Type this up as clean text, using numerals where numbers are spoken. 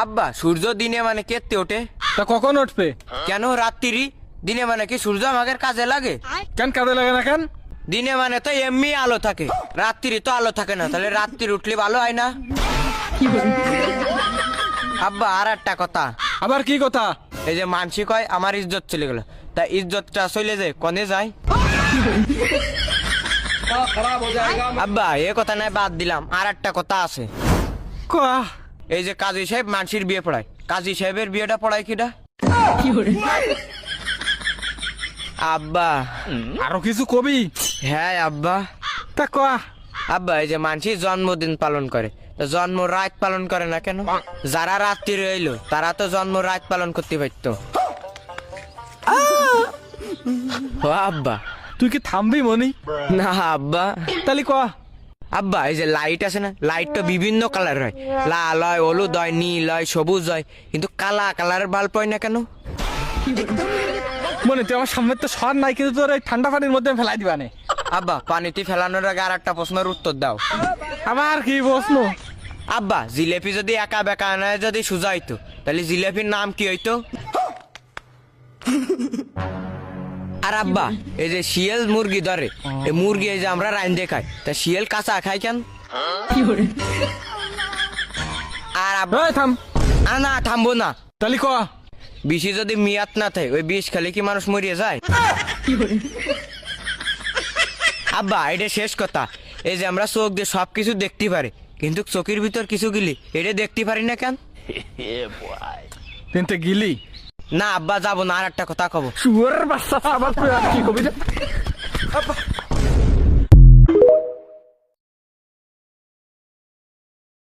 আব্বা সূর্য দিনে মানে কেটে ওঠে, তা কখন উঠবে? কেন রাত্রি? দিনে মানে কি সূর্য আমাদের কাজে লাগে? কেন কাজে লাগে না কেন? দিনে মানে তো এমনি আলো থাকে, রাত্রি তো আলো থাকে না, তাহলে রাত্রি উঠলে ভালো হয় না? আব্বা আর একটা কথা, আবার কি কথা? এই যে মানসি কয় আমার ইজ্জত চলে গেল, তা ইজ্জতটা চলে যায় কনে যায়? আব্বা এ কথা নাই, বাদ দিলাম, আর একটা কথা আছে। কয়া এই যে কাজী সাহেব মানসির বিয়ে পড়ায়, কাজী সাহেবের বিয়েটা পড়ায় কিটা? আব্বা আরো কিছু কবি? হ্যাঁ আব্বা। তা কয়া। আব্বা এই যে মানসি জন্মদিন পালন করে, তা জন্ম রাত পালন করে না কেন? যারা রাত্রি রইলো তারা তো জন্ম রাত পালন করতে পারতো। ও আব্বা। তুই কি থামবি মনি? না আব্বা। তাহলে কয়া। আব্বা এই যে লাইট আছে না, লাইট তো বিভিন্ন কালার হয়, লাল হয়, হলুদ হয়, নীল হয়, সবুজ হয়, কিন্তু কালা কালারের বাল্ব হয় না কেন? মনে তুই আমার সামনে তো সর নাই, কিন্তু তোর এই ঠান্ডা পানির মধ্যে ফেলাই দিবা নে। আব্বা পানিতে ফেলানোর আগে আর একটা প্রশ্নের উত্তর দাও। আমার কি প্রশ্ন? আব্বা জিলেপি যদি একা বেকা নয় যদি সোজা হইতো, তাহলে জিলেপির নাম কি হইতো? আর আব্বা এই যে শিয়াল মুরগি ধরে, এই মুরগি এই যে আমরা রাইন্দে খাই, তা শিয়াল কাঁচা খাই কেন? আর আব্বা এই থাম। না থামবো না। তাহলে কয়া। বিষে যদি মিয়াত না থাকে, ওই বিষ খেলে কি মানুষ মরিয়ে যায়? আব্বা এটা শেষ কথা, এই যে আমরা চোখ দিয়ে সবকিছু দেখতে পারি, কিন্তু চোখের ভিতর কিছু গিলি এটা দেখতে পারি না কেন? কিন্তু গিলি না আব্বা যাবো না, আর একটা কথা কব। শুয়ার বাচ্চা আবার তুই আর কি কবি রে?